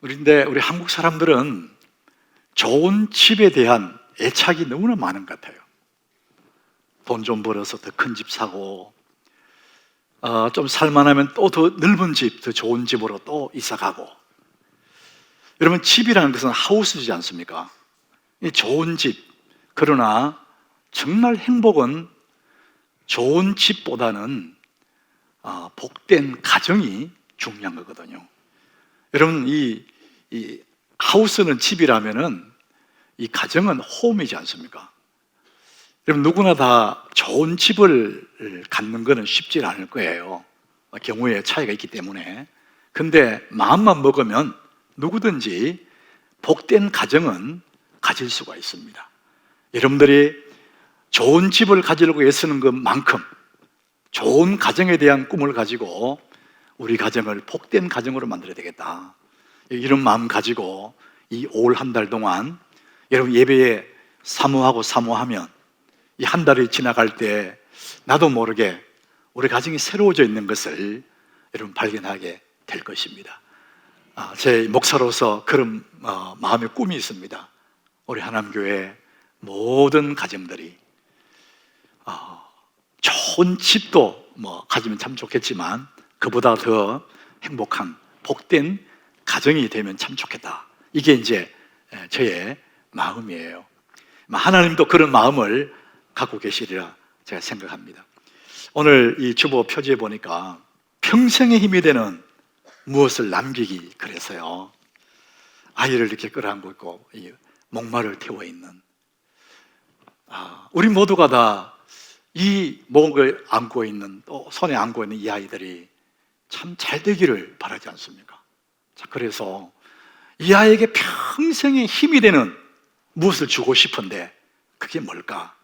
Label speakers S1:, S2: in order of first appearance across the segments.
S1: 그런데 우리 한국 사람들은 좋은 집에 대한 애착이 너무나 많은 것 같아요. 돈 좀 벌어서 더 큰 집 사고, 좀 살만하면 또 더 넓은 집, 더 좋은 집으로 또 이사 가고. 여러분, 집이라는 것은 하우스지 않습니까? 이 좋은 집. 그러나 정말 행복은 좋은 집보다는 복된 가정이 중요한 거거든요. 여러분, 이 하우스는 집이라면은 이 가정은 홈이지 않습니까? 여러분, 누구나 다 좋은 집을 갖는 것은 쉽지 않을 거예요. 경우에 차이가 있기 때문에. 근데 마음만 먹으면 누구든지 복된 가정은 가질 수가 있습니다. 여러분들이 좋은 집을 가지려고 애쓰는 것만큼 좋은 가정에 대한 꿈을 가지고 우리 가정을 복된 가정으로 만들어야 되겠다, 이런 마음 가지고 이 올 한 달 동안 여러분 예배에 사모하면 이 한 달이 지나갈 때 나도 모르게 우리 가정이 새로워져 있는 것을 여러분 발견하게 될 것입니다. 제 목사로서 그런 마음의 꿈이 있습니다. 우리 하남교회 모든 가정들이 좋은 집도 가지면 참 좋겠지만 그보다 더 행복한 복된 가정이 되면 참 좋겠다. 이게 이제 저의 마음이에요. 하나님도 그런 마음을 갖고 계시리라 제가 생각합니다. 오늘 이 주보 표지에 보니까 평생의 힘이 되는 무엇을 남기기, 그래서요. 아이를 이렇게 끌어안고 있고 목마를 태워 있는, 우리 모두가 다 이 목을 안고 있는, 또 손에 안고 있는 이 아이들이 참 잘 되기를 바라지 않습니까? 자, 그래서 이 아이에게 평생의 힘이 되는 무엇을 주고 싶은데 그게 뭘까?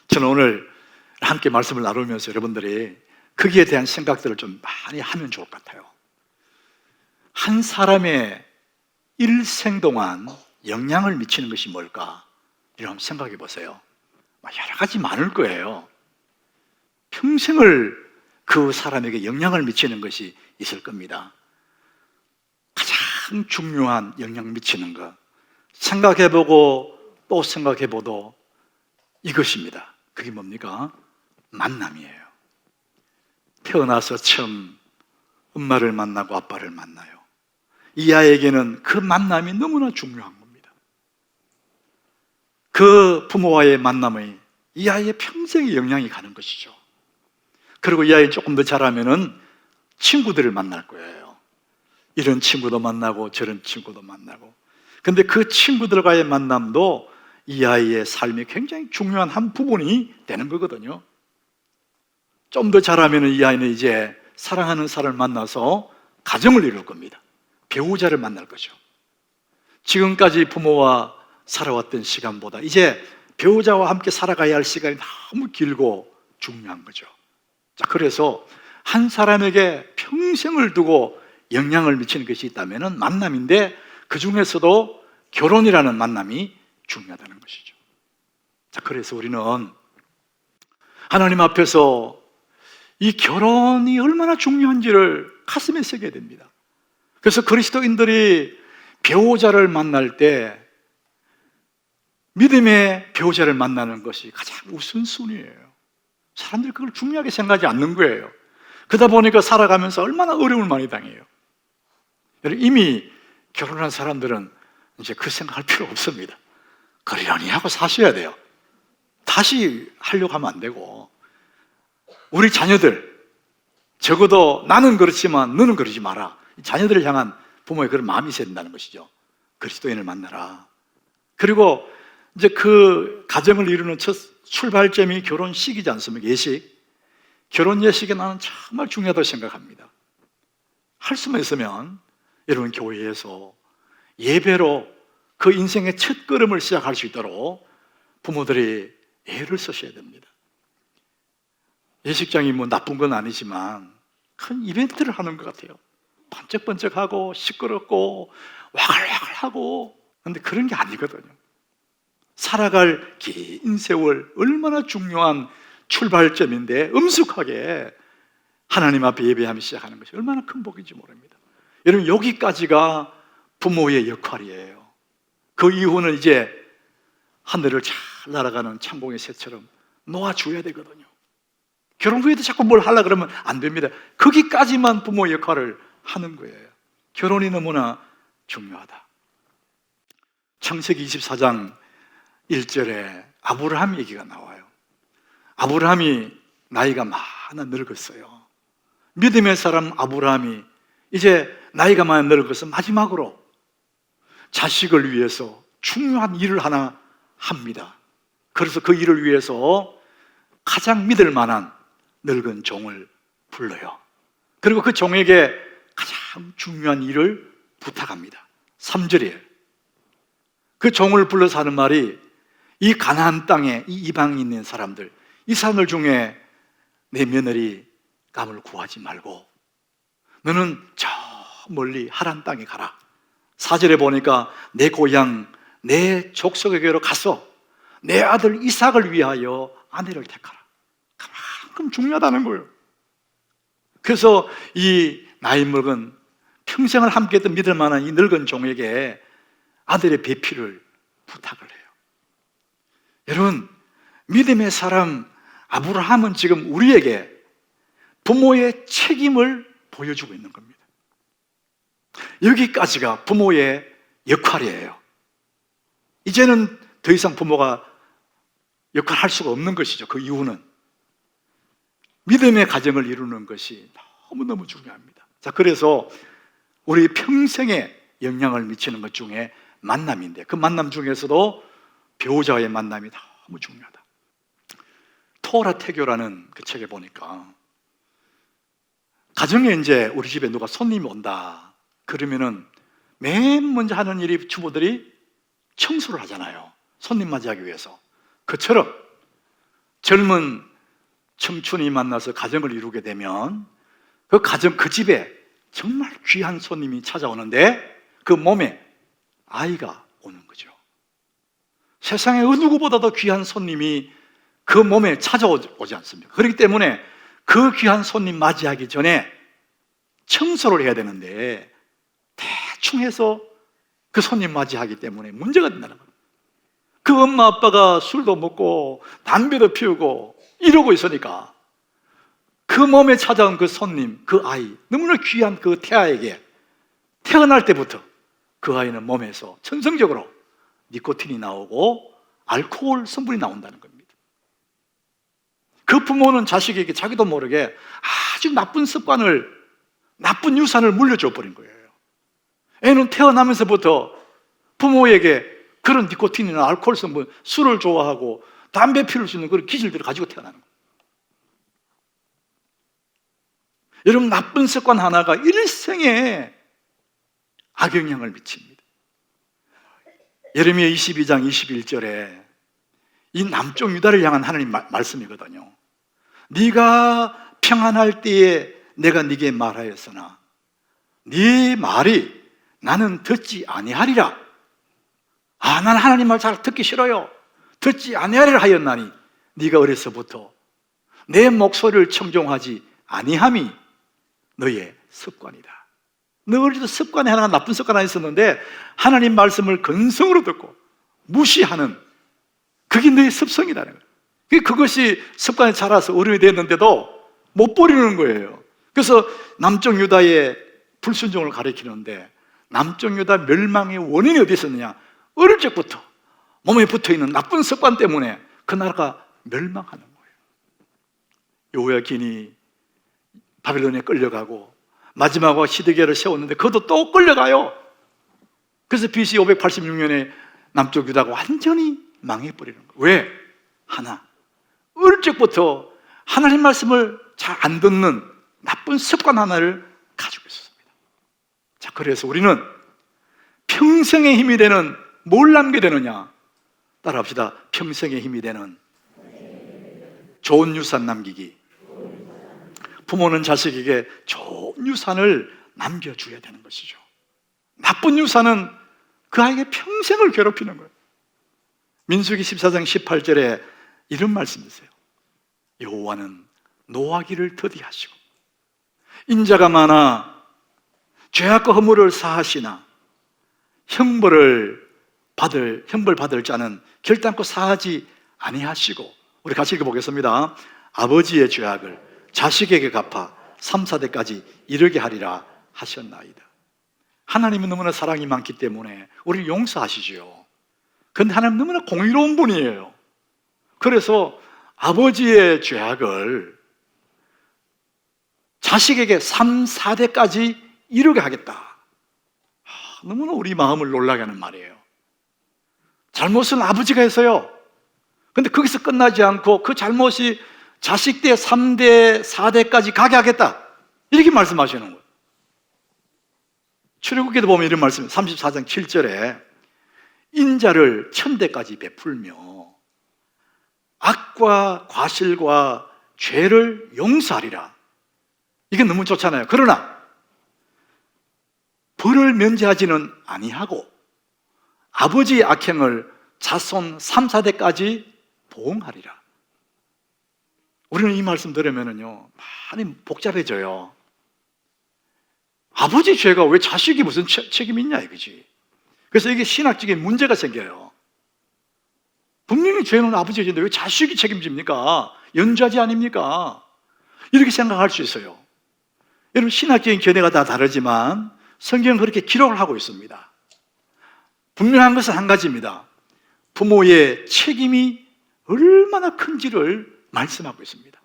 S1: 저는 오늘 함께 말씀을 나누면서 여러분들이 거기에 대한 생각들을 좀 많이 하면 좋을 것 같아요. 한 사람의 일생 동안 영향을 미치는 것이 뭘까? 이런 한번 생각해 보세요. 여러 가지 많을 거예요. 평생을 그 사람에게 영향을 미치는 것이 있을 겁니다. 가장 중요한 영향 미치는 것, 생각해보고 또 생각해보도 이것입니다. 그게 뭡니까? 만남이에요. 태어나서 처음 엄마를 만나고 아빠를 만나요. 이 아이에게는 그 만남이 너무나 중요한 겁니다. 그 부모와의 만남이 이 아이의 평생에 영향이 가는 것이죠. 그리고 이 아이 조금 더 자라면은 친구들을 만날 거예요. 이런 친구도 만나고 저런 친구도 만나고. 근데 그 친구들과의 만남도 이 아이의 삶이 굉장히 중요한 한 부분이 되는 거거든요. 좀 더 자라면은 이 아이는 이제 사랑하는 사람을 만나서 가정을 이룰 겁니다. 배우자를 만날 거죠. 지금까지 부모와 살아왔던 시간보다 이제 배우자와 함께 살아가야 할 시간이 너무 길고 중요한 거죠. 자, 그래서 한 사람에게 평생을 두고 영향을 미치는 것이 있다면 만남인데, 그 중에서도 결혼이라는 만남이 중요하다는 것이죠. 자, 그래서 우리는 하나님 앞에서 이 결혼이 얼마나 중요한지를 가슴에 새겨야 됩니다. 그래서 그리스도인들이 배우자를 만날 때 믿음의 배우자를 만나는 것이 가장 우선순위예요. 사람들이 그걸 중요하게 생각하지 않는 거예요. 그러다 보니까 살아가면서 얼마나 어려움을 많이 당해요. 이미 결혼한 사람들은 이제 그 생각할 필요 없습니다. 그러려니 하고 사셔야 돼요. 다시 하려고 하면 안 되고, 우리 자녀들, 적어도 나는 그렇지만 너는 그러지 마라, 자녀들을 향한 부모의 그런 마음이 있어야 된다는 것이죠. 그리스도인을 만나라. 그리고 이제 그 가정을 이루는 첫 출발점이 결혼식이지 않습니까? 예식. 결혼 예식이 나는 정말 중요하다고 생각합니다. 할 수만 있으면 여러분 교회에서 예배로 그 인생의 첫 걸음을 시작할 수 있도록 부모들이 애를 쓰셔야 됩니다. 예식장이 나쁜 건 아니지만 큰 이벤트를 하는 것 같아요. 번쩍번쩍하고 시끄럽고 와글와글하고. 그런데 그런 게 아니거든요. 살아갈 긴 세월, 얼마나 중요한 출발점인데 엄숙하게 하나님 앞에 예배하며 시작하는 것이 얼마나 큰 복인지 모릅니다. 여러분, 여기까지가 부모의 역할이에요. 그 이후는 이제 하늘을 잘 날아가는 창공의 새처럼 놓아줘야 되거든요. 결혼 후에도 자꾸 뭘 하려고 그러면 안 됩니다. 거기까지만 부모 역할을 하는 거예요. 결혼이 너무나 중요하다. 창세기 24장 1절에 아브라함 얘기가 나와요. 아브라함이 나이가 많아 늙었어요. 믿음의 사람 아브라함이 이제 나이가 많이 늙어서 마지막으로 자식을 위해서 중요한 일을 하나 합니다. 그래서 그 일을 위해서 가장 믿을 만한 늙은 종을 불러요. 그리고 그 종에게 가장 중요한 일을 부탁합니다. 3절이에요. 그 종을 불러서 하는 말이, 이 가나안 땅에 이 이방에 있는 사람들, 이 사람들 중에 내 며느리 감을 구하지 말고 너는 저 멀리 하란 땅에 가라. 4절에 보니까 내 고향 내 족속에게로 가서 내 아들 이삭을 위하여 아내를 택하라. 그만큼 중요하다는 거예요. 그래서 이 나이 먹은 평생을 함께했던 믿을 만한 이 늙은 종에게 아들의 배필을 부탁을 해요. 여러분, 믿음의 사람 아브라함은 지금 우리에게 부모의 책임을 보여주고 있는 겁니다. 여기까지가 부모의 역할이에요. 이제는 더 이상 부모가 역할을 할 수가 없는 것이죠. 그 이유는 믿음의 가정을 이루는 것이 너무너무 중요합니다. 자, 그래서 우리 평생에 영향을 미치는 것 중에 만남인데, 그 만남 중에서도 배우자의 만남이 너무 중요하다. 토라 태교라는 그 책에 보니까 가정에 이제 우리 집에 누가 손님이 온다 그러면은 맨 먼저 하는 일이 주부들이 청소를 하잖아요. 손님 맞이하기 위해서. 그처럼 젊은 청춘이 만나서 가정을 이루게 되면 그 가정, 그 집에 정말 귀한 손님이 찾아오는데 그 몸에 아이가 오는 거죠. 세상에 어느 누구보다도 귀한 손님이 그 몸에 찾아오지 않습니까? 그렇기 때문에 그 귀한 손님 맞이하기 전에 청소를 해야 되는데 대충 해서 그 손님 맞이하기 때문에 문제가 된다는 거예요. 그 엄마 아빠가 술도 먹고 담배도 피우고 이러고 있으니까 그 몸에 찾아온 그 손님, 그 아이, 너무나 귀한 그 태아에게 태어날 때부터 그 아이는 몸에서 천성적으로 니코틴이 나오고 알코올 성분이 나온다는 겁니다. 그 부모는 자식에게 자기도 모르게 아주 나쁜 습관을, 나쁜 유산을 물려줘 버린 거예요. 애는 태어나면서부터 부모에게 그런 니코틴이나 알코올 성분, 술을 좋아하고 담배 피울 수 있는 그런 기질들을 가지고 태어나는 거예요. 여러분, 나쁜 습관 하나가 일생에 악영향을 미칩니다. 예레미야 22장 21절에 이 남쪽 유다를 향한 하나님 말씀이거든요. 네가 평안할 때에 내가 네게 말하였으나 네 말이 나는 듣지 아니하리라. 나는 하나님 말 잘 듣기 싫어요. 듣지 아니하리라 하였나니 네가 어려서부터 내 목소리를 청종하지 아니함이 너의 습관이다. 너 어릴 때 습관이 하나, 나쁜 습관 하나 있었는데 하나님 말씀을 근성으로 듣고 무시하는, 그게 너의 습성이라는 거예요. 그것이 습관이 자라서 어른이 됐는데도 못 버리는 거예요. 그래서 남쪽 유다의 불순종을 가리키는데, 남쪽 유다 멸망의 원인이 어디 있었느냐? 어릴 적부터 몸에 붙어있는 나쁜 습관 때문에 그 나라가 멸망하는 거예요. 여호야긴이 바빌론에 끌려가고 마지막으로 시드기야를 세웠는데 그것도 또 끌려가요. 그래서 BC 586년에 남쪽 유다가 완전히 망해버리는 거예요. 왜? 하나, 어릴 적부터 하나님 말씀을 잘 안 듣는 나쁜 습관 하나를 가지고 있었습니다. 자, 그래서 우리는 평생의 힘이 되는 뭘 남게 되느냐? 따라합시다. 평생의 힘이 되는 좋은 유산 남기기. 부모는 자식에게 좋은 유산을 남겨줘야 되는 것이죠. 나쁜 유산은 그 아이에게 평생을 괴롭히는 거예요. 민수기 14장 18절에 이런 말씀이 있어요. 여호와는 노하기를 더디하시고 인자가 많아 죄악과 허물을 사하시나 형벌 받을 자는 결단코 사하지 아니하시고, 우리 같이 읽어보겠습니다. 아버지의 죄악을 자식에게 갚아 3, 4대까지 이르게 하리라 하셨나이다. 하나님은 너무나 사랑이 많기 때문에 우리를 용서하시죠. 그런데 하나님 너무나 공의로운 분이에요. 그래서 아버지의 죄악을 자식에게 3, 4대까지 이르게 하겠다. 너무나 우리 마음을 놀라게 하는 말이에요. 잘못은 아버지가 했어요. 근데 거기서 끝나지 않고 그 잘못이 자식대 3대, 4대까지 가게 하겠다, 이렇게 말씀하시는 거예요. 출애굽기도 보면 이런 말씀, 34장 7절에 인자를 1000대까지 베풀며 악과 과실과 죄를 용서하리라. 이게 너무 좋잖아요. 그러나 벌을 면제하지는 아니하고 아버지의 악행을 자손 3, 4대까지 보응하리라. 우리는 이 말씀 들으면요 많이 복잡해져요. 아버지 죄가 왜 자식이 무슨 책임이 있냐 이거지. 그래서 이게 신학적인 문제가 생겨요. 분명히 죄는 아버지의 죄인데 왜 자식이 책임집니까? 연좌제 아닙니까? 이렇게 생각할 수 있어요. 여러분, 신학적인 견해가 다 다르지만 성경은 그렇게 기록을 하고 있습니다. 분명한 것은 한 가지입니다. 부모의 책임이 얼마나 큰지를 말씀하고 있습니다.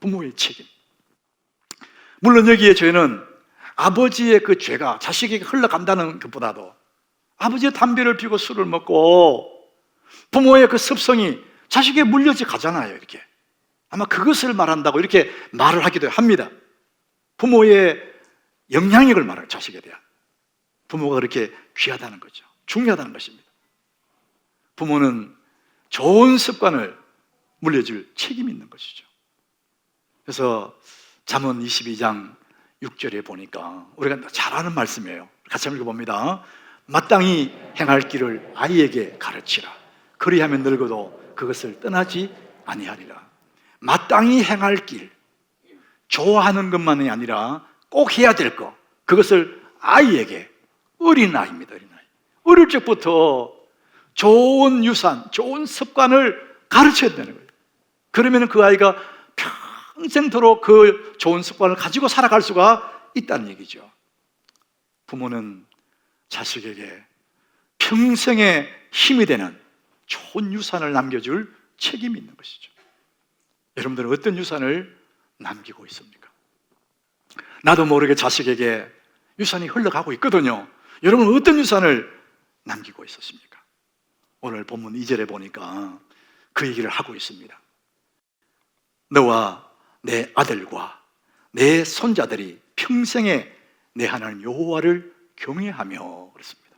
S1: 부모의 책임. 물론 여기에 죄는 아버지의 그 죄가 자식에게 흘러간다는 것보다도 아버지의 담배를 피우고 술을 먹고 부모의 그 습성이 자식에게 물려져 가잖아요. 이렇게 아마 그것을 말한다고 이렇게 말을 하기도 합니다. 부모의 영향력을 말해요. 자식에 대한 부모가 그렇게 귀하다는 거죠. 중요하다는 것입니다. 부모는 좋은 습관을 물려줄 책임이 있는 것이죠. 그래서 잠언 22장 6절에 보니까 우리가 잘 아는 말씀이에요. 같이 한번 읽어봅니다. 마땅히 행할 길을 아이에게 가르치라. 그리하면 늙어도 그것을 떠나지 아니하리라. 마땅히 행할 길, 좋아하는 것만이 아니라 꼭 해야 될 것, 그것을 아이에게, 어린아이입니다. 어린아이. 어릴 적부터 좋은 유산, 좋은 습관을 가르쳐야 되는 거예요. 그러면 그 아이가 평생토록 그 좋은 습관을 가지고 살아갈 수가 있다는 얘기죠. 부모는 자식에게 평생의 힘이 되는 좋은 유산을 남겨줄 책임이 있는 것이죠. 여러분들은 어떤 유산을 남기고 있습니까? 나도 모르게 자식에게 유산이 흘러가고 있거든요. 여러분은 어떤 유산을 남기고 있었습니까? 오늘 본문 2절에 보니까 그 얘기를 하고 있습니다. 너와 내 아들과 내 손자들이 평생에 내 하나님 여호와를 경외하며, 그랬습니다.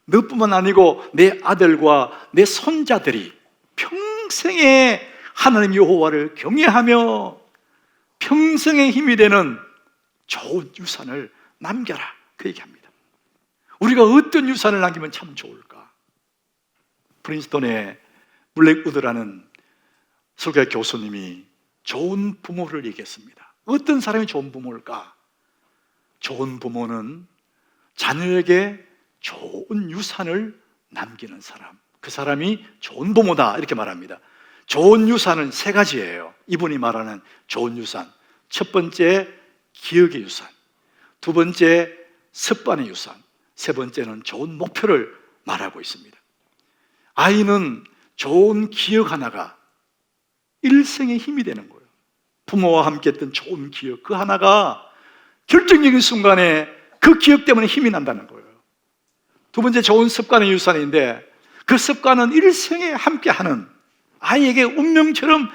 S1: 너뿐만 아니고 내 아들과 내 손자들이 평생에 하나님 여호와를 경외하며 평생의 힘이 되는 좋은 유산을 남겨라, 그 얘기합니다. 우리가 어떤 유산을 남기면 참 좋을까? 프린스턴의 블랙우드라는 설교 교수님이 좋은 부모를 얘기했습니다. 어떤 사람이 좋은 부모일까? 좋은 부모는 자녀에게 좋은 유산을 남기는 사람, 그 사람이 좋은 부모다, 이렇게 말합니다. 좋은 유산은 세 가지예요. 이분이 말하는 좋은 유산. 첫 번째, 기억의 유산. 두 번째, 습관의 유산. 세 번째는 좋은 목표를 말하고 있습니다. 아이는 좋은 기억 하나가 일생의 힘이 되는 거예요. 부모와 함께 했던 좋은 기억, 그 하나가 결정적인 순간에 그 기억 때문에 힘이 난다는 거예요. 두 번째, 좋은 습관의 유산인데 그 습관은 일생에 함께하는, 아이에게 운명처럼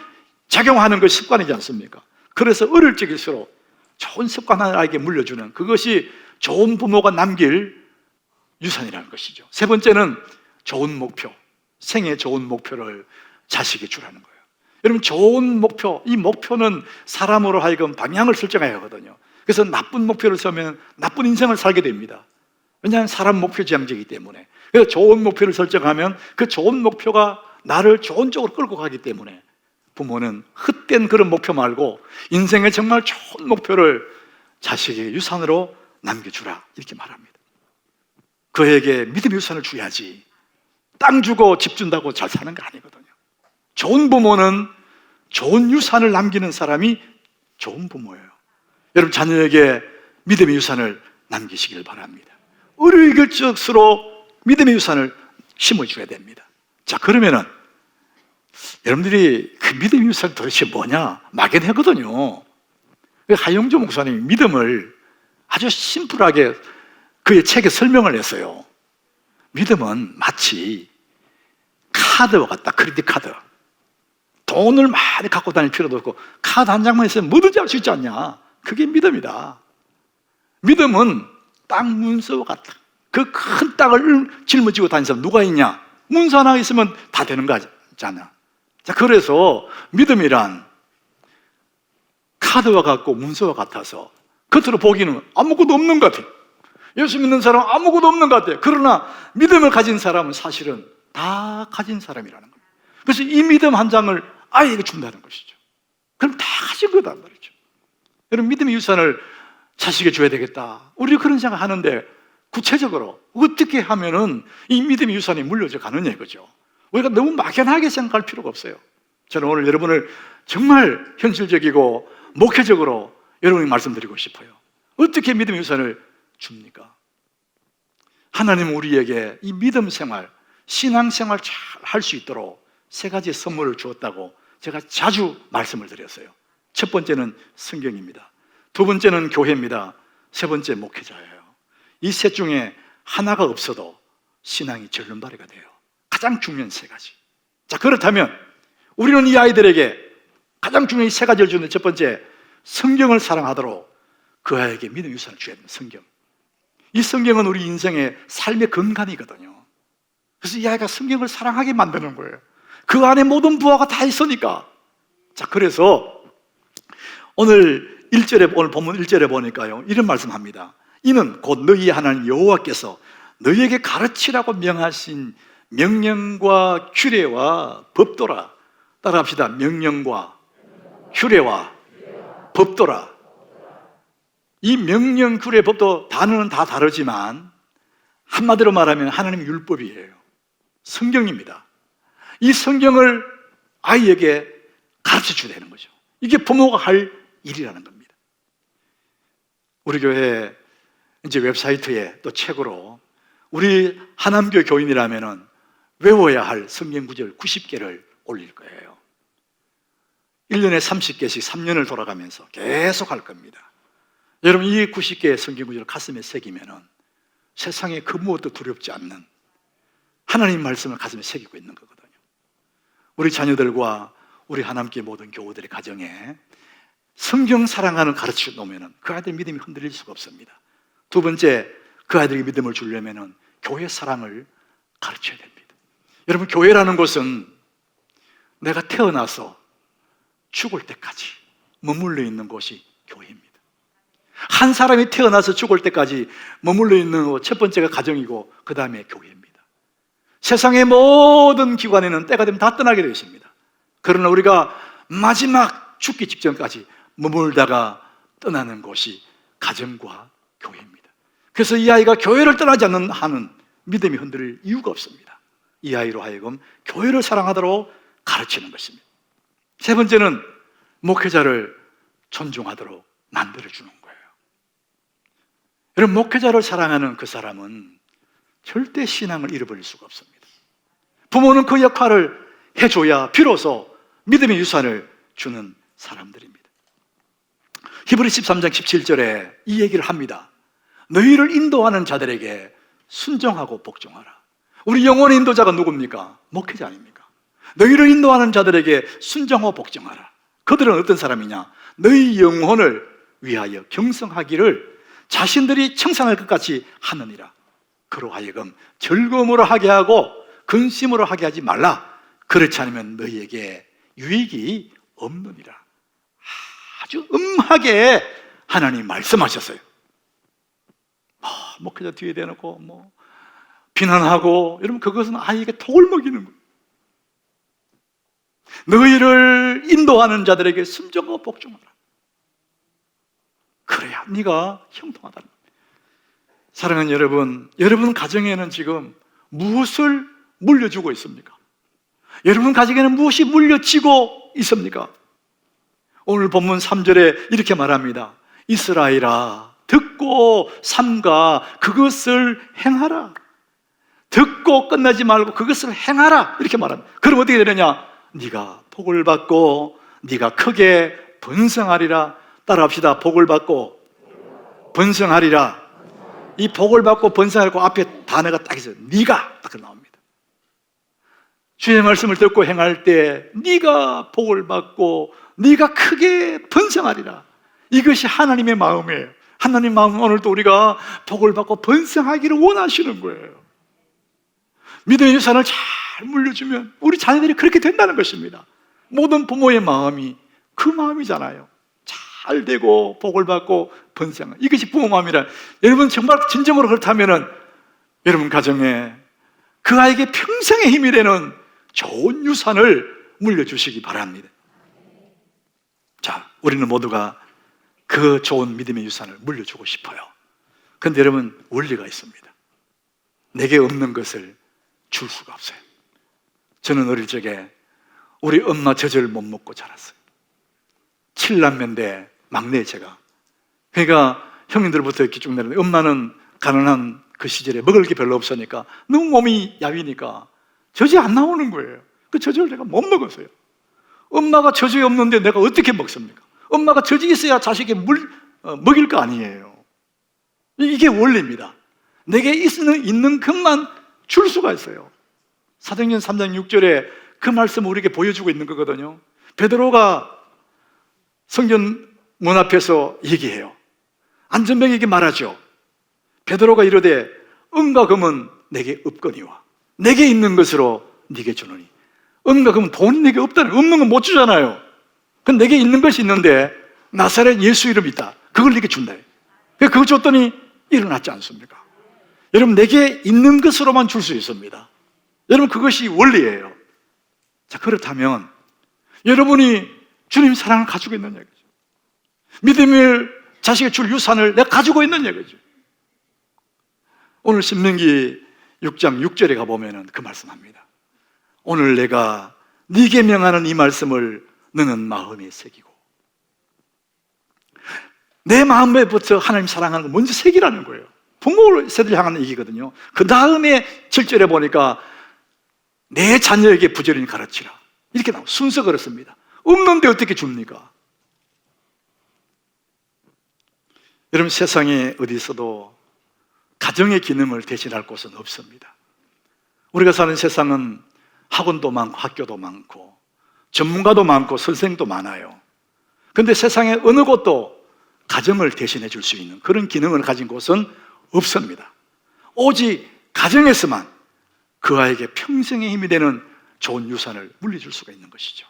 S1: 작용하는 그 습관이지 않습니까? 그래서 어릴 적일수록 좋은 습관 하나를 아이에게 물려주는, 그것이 좋은 부모가 남길 유산이라는 것이죠. 세 번째는 좋은 목표, 생애 좋은 목표를 자식에게 주라는 거예요. 여러분, 좋은 목표, 이 목표는 사람으로 하여금 방향을 설정해야 하거든요. 그래서 나쁜 목표를 세우면 나쁜 인생을 살게 됩니다. 왜냐하면 사람 목표 지향적이기 때문에. 그래서 좋은 목표를 설정하면 그 좋은 목표가 나를 좋은 쪽으로 끌고 가기 때문에 부모는 헛된 그런 목표 말고 인생에 정말 좋은 목표를 자식에게 유산으로 남겨주라 이렇게 말합니다. 그에게 믿음의 유산을 줘야지 땅 주고 집 준다고 잘 사는 거 아니거든요. 좋은 부모는 좋은 유산을 남기는 사람이 좋은 부모예요. 여러분 자녀에게 믿음의 유산을 남기시길 바랍니다. 의료결적수로 믿음의 유산을 심어줘야 됩니다. 자, 그러면은 여러분들이 그 믿음의 유산 도대체 뭐냐 막연하거든요. 하영조 목사님이 믿음을 아주 심플하게 그의 책에 설명을 했어요. 믿음은 마치 카드와 같다. 크레딧 카드. 돈을 많이 갖고 다닐 필요도 없고 카드 한 장만 있으면 뭐든지 할 수 있지 않냐. 그게 믿음이다. 믿음은 땅 문서와 같다. 그 큰 땅을 짊어지고 다니는 사람 누가 있냐? 문서 하나 있으면 다 되는 거잖아. 자, 그래서 믿음이란 카드와 같고 문서와 같아서 겉으로 보기는 아무것도 없는 것 같아요. 예수 믿는 사람은 아무것도 없는 것 같아요. 그러나 믿음을 가진 사람은 사실은 다 가진 사람이라는 겁니다. 그래서 이 믿음 한 장을 아이에게 준다는 것이죠. 그럼 다 가진 거단 말이죠. 여러분 믿음의 유산을 자식에게 줘야 되겠다. 우리 그런 생각 하는데 구체적으로 어떻게 하면은 이 믿음의 유산이 물려져 가느냐 이거죠. 우리가 너무 막연하게 생각할 필요가 없어요. 저는 오늘 여러분을 정말 현실적이고 목회적으로 여러분에게 말씀드리고 싶어요. 어떻게 믿음의 유산을 줍니까? 하나님은 우리에게 이 믿음 생활, 신앙 생활 잘 할 수 있도록 세 가지의 선물을 주었다고 제가 자주 말씀을 드렸어요. 첫 번째는 성경입니다. 두 번째는 교회입니다. 세 번째 목회자예요. 이 셋 중에 하나가 없어도 신앙이 절름발이가 돼요. 가장 중요한 세 가지. 자, 그렇다면 우리는 이 아이들에게 가장 중요한 이 세 가지를 주는 첫 번째, 성경을 사랑하도록 그 아이에게 믿음의 유산을 줘야 됩니다. 성경. 이 성경은 우리 인생의 삶의 근간이거든요. 그래서 이 아이가 성경을 사랑하게 만드는 거예요. 그 안에 모든 부하가 다 있으니까. 자, 그래서 오늘 본문 1절에 보니까요, 이런 말씀합니다. 이는 곧 너희의 하나님 여호와께서 너희에게 가르치라고 명하신 명령과 규례와 법도라. 따라합시다. 명령과 규례와 법도라. 이 명령, 규례, 법도 단어는 다 다르지만 한마디로 말하면 하나님의 율법이에요. 성경입니다. 이 성경을 아이에게 가르쳐줘야 되는 거죠. 이게 부모가 할 일이라는 겁니다. 우리 교회 이제 웹사이트에 또 책으로 우리 하남교 교인이라면 외워야 할 성경 구절 90개를 올릴 거예요. 1년에 30개씩 3년을 돌아가면서 계속 할 겁니다. 여러분 이 90개의 성경 구절을 가슴에 새기면 세상에 그 무엇도 두렵지 않는 하나님 말씀을 가슴에 새기고 있는 거거든요. 우리 자녀들과 우리 하나님께 모든 교우들의 가정에 성경 사랑하는 가르쳐 놓으면 그 아이들 믿음이 흔들릴 수가 없습니다. 두 번째, 그 아이들에게 믿음을 주려면 교회 사랑을 가르쳐야 됩니다. 여러분 교회라는 곳은 내가 태어나서 죽을 때까지 머물러 있는 곳이 교회입니다. 한 사람이 태어나서 죽을 때까지 머물러 있는 첫 번째가 가정이고 그 다음에 교회입니다. 세상의 모든 기관에는 때가 되면 다 떠나게 되어 있습니다. 그러나 우리가 마지막 죽기 직전까지 머물다가 떠나는 곳이 가정과 교회입니다. 그래서 이 아이가 교회를 떠나지 않는 한은 믿음이 흔들릴 이유가 없습니다. 이 아이로 하여금 교회를 사랑하도록 가르치는 것입니다. 세 번째는 목회자를 존중하도록 만들어주는 거예요. 여러분 목회자를 사랑하는 그 사람은 절대 신앙을 잃어버릴 수가 없습니다. 부모는 그 역할을 해줘야 비로소 믿음의 유산을 주는 사람들입니다. 히브리 13장 17절에 이 얘기를 합니다. 너희를 인도하는 자들에게 순종하고 복종하라. 우리 영혼의 인도자가 누굽니까? 목회자 아닙니까? 너희를 인도하는 자들에게 순종하고 복종하라. 그들은 어떤 사람이냐? 너희 영혼을 위하여 경성하기를 자신들이 청산할 것 같이 하느니라. 그로 하여금 즐거움으로 하게 하고 근심으로 하게 하지 말라. 그렇지 않으면 너희에게 유익이 없느니라. 아주 엄하게 하나님 말씀하셨어요. 목회자 뒤에 대놓고 비난하고 여러분 그것은 아이에게 독을 먹이는 거예요. 너희를 인도하는 자들에게 순종하고 복종하라. 그래야 네가 형통하다는 거예요. 사랑하는 여러분, 여러분 가정에는 지금 무엇을 물려주고 있습니까? 여러분 가정에는 무엇이 물려지고 있습니까? 오늘 본문 3절에 이렇게 말합니다. 이스라엘아, 듣고 삼가 그것을 행하라. 듣고 끝나지 말고 그것을 행하라, 이렇게 말합니다. 그럼 어떻게 되느냐? 네가 복을 받고 네가 크게 번성하리라. 따라합시다. 복을 받고 번성하리라. 이 복을 받고 번성하고 앞에 단어가 딱 있어요. 네가 딱 나옵니다. 주의 말씀을 듣고 행할 때 네가 복을 받고 네가 크게 번성하리라. 이것이 하나님의 마음이에요. 하나님 마음은 오늘도 우리가 복을 받고 번성하기를 원하시는 거예요. 믿음의 유산을 잘 물려주면 우리 자녀들이 그렇게 된다는 것입니다. 모든 부모의 마음이 그 마음이잖아요. 잘 되고 복을 받고 번성하는, 이것이 부모 마음이라. 여러분 정말 진정으로 그렇다면 여러분 가정에 그 아이에게 평생의 힘이 되는 좋은 유산을 물려주시기 바랍니다. 자, 우리는 모두가 그 좋은 믿음의 유산을 물려주고 싶어요. 그런데 여러분 원리가 있습니다. 내게 없는 것을 줄 수가 없어요. 저는 어릴 적에 우리 엄마 젖을 못 먹고 자랐어요. 7남매인데 막내 제가. 그러니까 형님들부터 이렇게 쭉 내렸는데 엄마는 가난한 그 시절에 먹을 게 별로 없으니까 너무 몸이 야위니까 젖이 안 나오는 거예요. 그 젖을 내가 못 먹었어요. 엄마가 젖이 없는데 내가 어떻게 먹습니까? 엄마가 젖이 있어야 자식이 먹일 거 아니에요. 이게 원리입니다. 내게 있는 것만 줄 수가 있어요. 사도행전 3장 6절에 그 말씀을 우리에게 보여주고 있는 거거든요. 베드로가 성전 문 앞에서 얘기해요. 안전병에게 말하죠. 베드로가 이르되 은과 금은 내게 없거니와 내게 있는 것으로 네게 주노니. 은과 금은 돈이 내게 없다는, 없는 건 못 주잖아요. 그럼 내게 있는 것이 있는데 나사렛 예수 이름이 있다. 그걸 네게 준다. 그거 줬더니 일어났지 않습니까? 여러분 내게 있는 것으로만 줄 수 있습니다. 여러분 그것이 원리예요. 자, 그렇다면 여러분이 주님 사랑을 가지고 있는 얘기죠. 믿음을 자식의 줄 유산을 내가 가지고 있는 얘기죠. 오늘 신명기 6장 6절에 가보면 그 말씀합니다. 오늘 내가 네게 명하는 이 말씀을 너는 마음에 새기고. 내 마음에부터 하나님 사랑하는 걸 먼저 새기라는 거예요. 부모 세대를 향하는 얘기거든요. 그 다음에 7절에 보니까 내 자녀에게 부지런히 가르치라, 이렇게 나와요. 순서 그렇습니다. 없는데 어떻게 줍니까? 여러분 세상에 어디 있어도 가정의 기능을 대신할 곳은 없습니다. 우리가 사는 세상은 학원도 많고 학교도 많고 전문가도 많고 선생도 많아요. 그런데 세상에 어느 곳도 가정을 대신해 줄 수 있는 그런 기능을 가진 곳은 없습니다. 오직 가정에서만 그 아이에게 평생의 힘이 되는 좋은 유산을 물려줄 수가 있는 것이죠.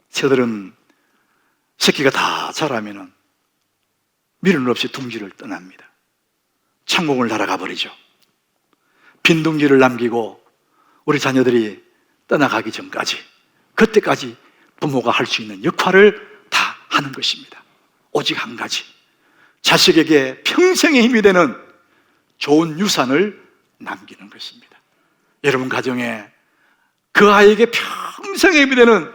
S1: 새들은 새끼가 다 자라면 미련 없이 둥지를 떠납니다. 창공을 날아가 버리죠. 빈 둥지를 남기고 우리 자녀들이 떠나가기 전까지, 그때까지 부모가 할 수 있는 역할을 다 하는 것입니다. 오직 한 가지, 자식에게 평생의 힘이 되는 좋은 유산을 남기는 것입니다. 여러분 가정에 그 아이에게 평생의 힘이 되는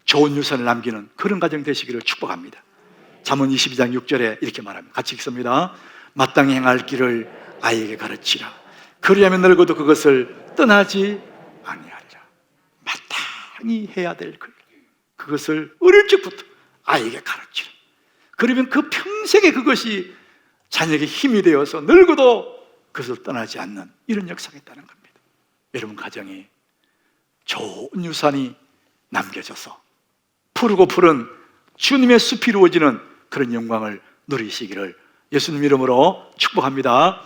S1: 좋은 유산을 남기는 그런 가정 되시기를 축복합니다. 잠언 22장 6절에 이렇게 말합니다. 같이 읽습니다. 마땅히 행할 길을 아이에게 가르치라. 그리하면 늙어도 그것을 떠나지 아니하리라. 마땅히 해야 될 것, 그것을 어릴 적부터 아이에게 가르치라. 그러면 그 평생에 그것이 자녀에게 힘이 되어서 늙어도 그것을 떠나지 않는 이런 역사가 있다는 겁니다. 여러분 가정에 좋은 유산이 남겨져서 푸르고 푸른 주님의 숲이 이루어지는 그런 영광을 누리시기를 예수님 이름으로 축복합니다.